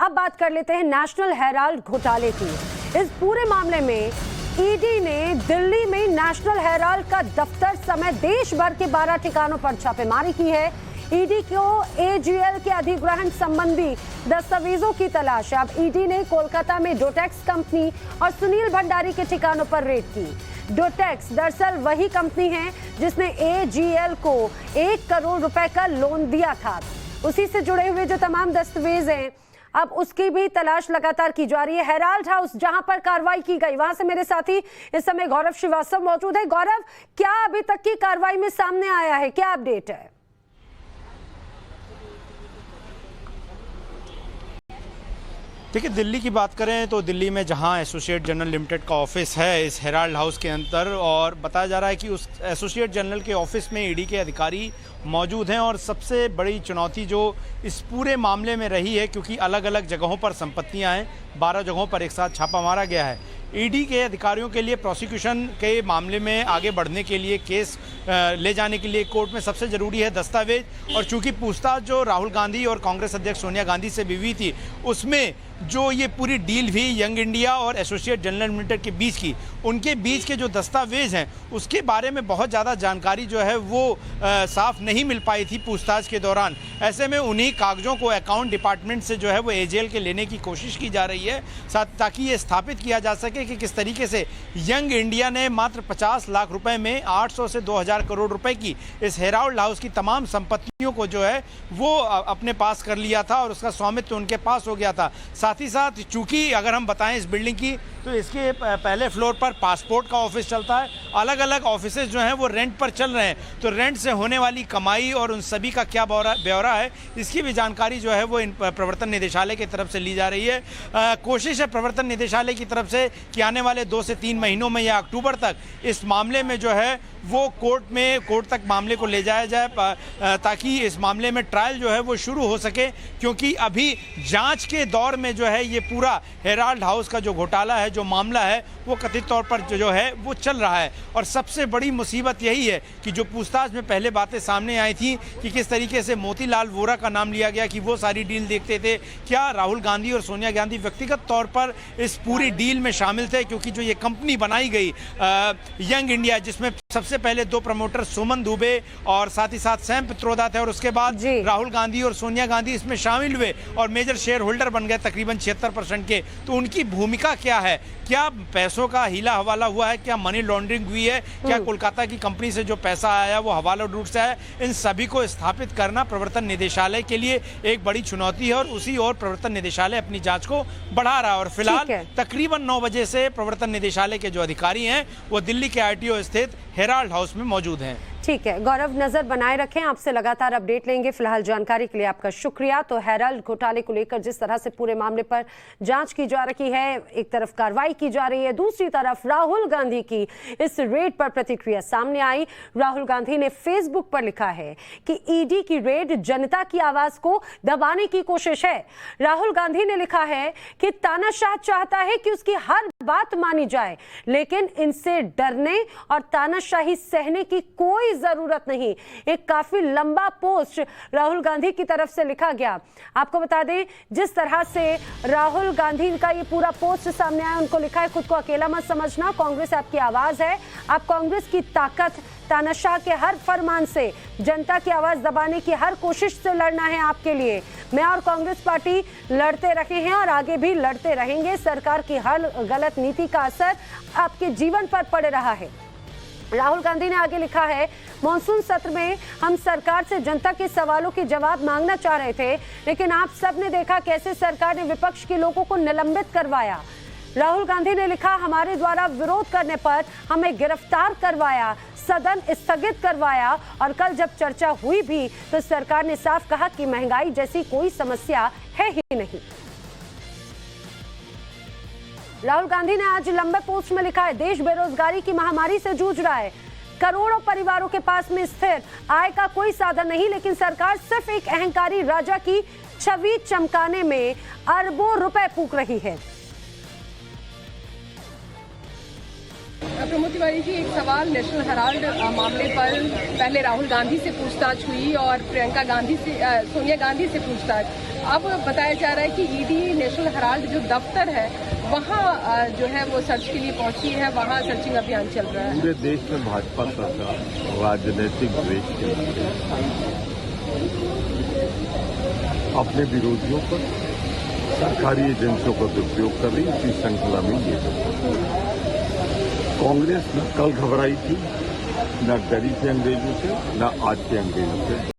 अब बात कर लेते हैं नेशनल हेराल्ड घोटाले की। इस पूरे मामले में ईडी ने दिल्ली में नेशनल हेराल्ड का दफ्तर समेत देश भर के 12 ठिकानों पर छापेमारी की है। ईडी को एजीएल के अधिग्रहण संबंधी दस्तावेजों की तलाश है। अब ईडी ने कोलकाता में डोटेक्स कंपनी और सुनील भंडारी के ठिकानों पर रेड की। डोटेक्स दरअसल वही कंपनी है जिसने एजीएल को 1 करोड़ रुपए का लोन दिया था। उसी से जुड़े हुए जो तमाम दस्तावेज हैं, अब उसकी भी तलाश लगातार की जा रही है। हेराल्ड हाउस जहां पर कार्रवाई की गई, वहां से मेरे साथी इस समय गौरव श्रीवास्तव मौजूद है। गौरव, क्या अभी तक की कार्रवाई में सामने आया है, क्या अपडेट है? देखिए, दिल्ली की बात करें तो दिल्ली में जहां एसोसिएट जनरल लिमिटेड का ऑफिस है इस हेराल्ड हाउस के अंदर, और बताया जा रहा है कि उस एसोसिएट जनरल के ऑफिस में ईडी के अधिकारी मौजूद हैं। और सबसे बड़ी चुनौती जो इस पूरे मामले में रही है, क्योंकि अलग अलग जगहों पर संपत्तियां हैं, 12 जगहों पर एक साथ छापा मारा गया है। ईडी के अधिकारियों के लिए प्रोसिक्यूशन के मामले में आगे बढ़ने के लिए, केस ले जाने के लिए कोर्ट में सबसे ज़रूरी है दस्तावेज। और चूंकि पूछताछ जो राहुल गांधी और कांग्रेस अध्यक्ष सोनिया गांधी से भी हुई थी, उसमें जो ये पूरी डील भी यंग इंडिया और एसोसिएट जनरल लिमिटेड के बीच की, उनके बीच के जो दस्तावेज हैं उसके बारे में बहुत ज़्यादा जानकारी जो है वो साफ नहीं मिल पाई थी पूछताछ के दौरान। ऐसे में उन्हीं कागजों को अकाउंट डिपार्टमेंट से जो है वो एजेएल के लेने की कोशिश की जा रही है, ताकि ये स्थापित किया जा सके कि किस तरीके से यंग इंडिया ने मात्र 50 लाख रुपए में 800 से 2000 करोड़ रुपए की इस हेराल्ड हाउस की तमाम संपत्तियों को जो है वो अपने पास कर लिया था और उसका स्वामित्व उनके पास हो गया था। साथ ही साथ चूंकि अगर हम बताएं इस बिल्डिंग की, तो इसके पहले फ्लोर पर पासपोर्ट का ऑफिस चलता है। अलग अलग ऑफिसेज जो हैं वो रेंट पर चल रहे हैं, तो रेंट से होने वाली कमाई और उन सभी का क्या ब्यौरा है, इसकी भी जानकारी जो है वो इन प्रवर्तन निदेशालय की तरफ से ली जा रही है। कोशिश है प्रवर्तन निदेशालय की तरफ से कि आने वाले 2 से 3 महीनों में या अक्टूबर तक इस मामले में जो है वो कोर्ट तक मामले को ले जाया जाए, ताकि इस मामले में ट्रायल जो है वो शुरू हो सके। क्योंकि अभी जांच के दौर में जो है ये पूरा हेराल्ड हाउस का जो घोटाला है, जो मामला है, वो कथित तौर पर जो है वो चल रहा है। और सबसे बड़ी मुसीबत यही है कि जो पूछताछ में पहले बातें सामने आई थी कि किस तरीके से मोतीलाल वोरा का नाम लिया गया कि वो सारी डील देखते थे, क्या राहुल गांधी और सोनिया गांधी व्यक्तिगत तौर पर इस पूरी डील में शामिल थे? क्योंकि जो ये कंपनी बनाई गई यंग इंडिया, जिसमें सबसे पहले 2 प्रमोटर सुमन दुबे और साथ ही साथ सैम पित्रोदा थे, और उसके बाद राहुल गांधी और सोनिया गांधी इसमें शामिल हुए और मेजर शेयर होल्डर बन गए तकरीबन 76% के। तो उनकी भूमिका क्या है? क्या पैसों का हीला हवाला हुआ है? क्या मनी लॉन्ड्रिंग हुई है? क्या कोलकाता की कंपनी से जो पैसा आया वो हवाला रूट से आया? इन सभी को स्थापित करना प्रवर्तन निदेशालय के लिए एक बड़ी चुनौती है, और उसी ओर प्रवर्तन निदेशालय अपनी जांच को बढ़ा रहा है। और फिलहाल तकरीबन 9 बजे से प्रवर्तन निदेशालय के जो अधिकारी हैं वो दिल्ली के आरटीओ स्थित हेराल्ड हाउस में मौजूद हैं। ठीक है गौरव, नजर बनाए रखें, आपसे लगातार अपडेट लेंगे। फिलहाल जानकारी के लिए आपका शुक्रिया। तो हेराल्ड घोटाले को लेकर जिस तरह से पूरे मामले पर जांच की जा रही है, एक तरफ कार्रवाई की जा रही है, दूसरी तरफ राहुल गांधी की इस रेड पर प्रतिक्रिया सामने आई। राहुल गांधी ने फेसबुक पर लिखा है कि ईडी की रेड जनता की आवाज को दबाने की कोशिश है। राहुल गांधी ने लिखा है कि तानाशाह चाहता है कि उसकी हर बात मानी जाए, लेकिन इनसे डरने और तानाशाही सहने की कोई जरूरत नहीं। एक काफी लंबा पोस्ट राहुल गांधी की तरफ से लिखा गया। आपको बता दें, जिस तरह से राहुल गांधी का ये पूरा पोस्ट सामने आया, उनको लिखा है खुद को अकेला मत समझना, कांग्रेस आपकी आवाज है, आप कांग्रेस की ताकत, तानाशाह के हर फरमान से जनता की आवाज दबाने की हर कोशिश से लड़ना है आपके लिए। मैं और कांग्रेस पार्टी लड़ते रहे हैं और आगे भी लड़ते रहेंगे। सरकार की हर गलत नीति का असर आपके जीवन पर पड़ रहा है। राहुल गांधी ने आगे लिखा है, मॉनसून सत्र में हम सरकार से जनता के सवालों के जवाब मांगना चाह रहे थे, लेकिन आप सब ने देखा कैसे सरकार ने विपक्ष के लोगों को निलंबित करवाया। राहुल गांधी ने लिखा, हमारे द्वारा विरोध करने पर हमें गिरफ्तार करवाया, सदन स्थगित करवाया, और कल जब चर्चा हुई भी तो सरकार ने साफ कहा कि महंगाई जैसी कोई समस्या है ही नहीं। राहुल गांधी ने आज लंबे पोस्ट में लिखा है, देश बेरोजगारी की महामारी से जूझ रहा है, करोड़ों परिवारों के पास में स्थिर आय का कोई साधन नहीं, लेकिन सरकार सिर्फ एक अहंकारी राजा की छवि चमकाने में अरबों रुपए फूंक रही है। प्रमोद तिवारी जी, एक सवाल, नेशनल हेराल्ड मामले पर पहले राहुल गांधी से पूछताछ हुई और प्रियंका गांधी से, सोनिया गांधी से पूछताछ। अब बताया जा रहा है कि ईडी नेशनल हेराल्ड जो दफ्तर है वहाँ जो है वो सर्च के लिए पहुंची है, वहाँ सर्चिंग अभियान चल रहा है। पूरे देश में भाजपा सरकार राजनीतिक द्वेष के लिए अपने विरोधियों पर सरकारी एजेंसियों का दुरुपयोग कर रही, इसी श्रृंखला में ये कांग्रेस न कल घबराई थी, न डरी थी अंग्रेजों से, न आज के अंग्रेजों से।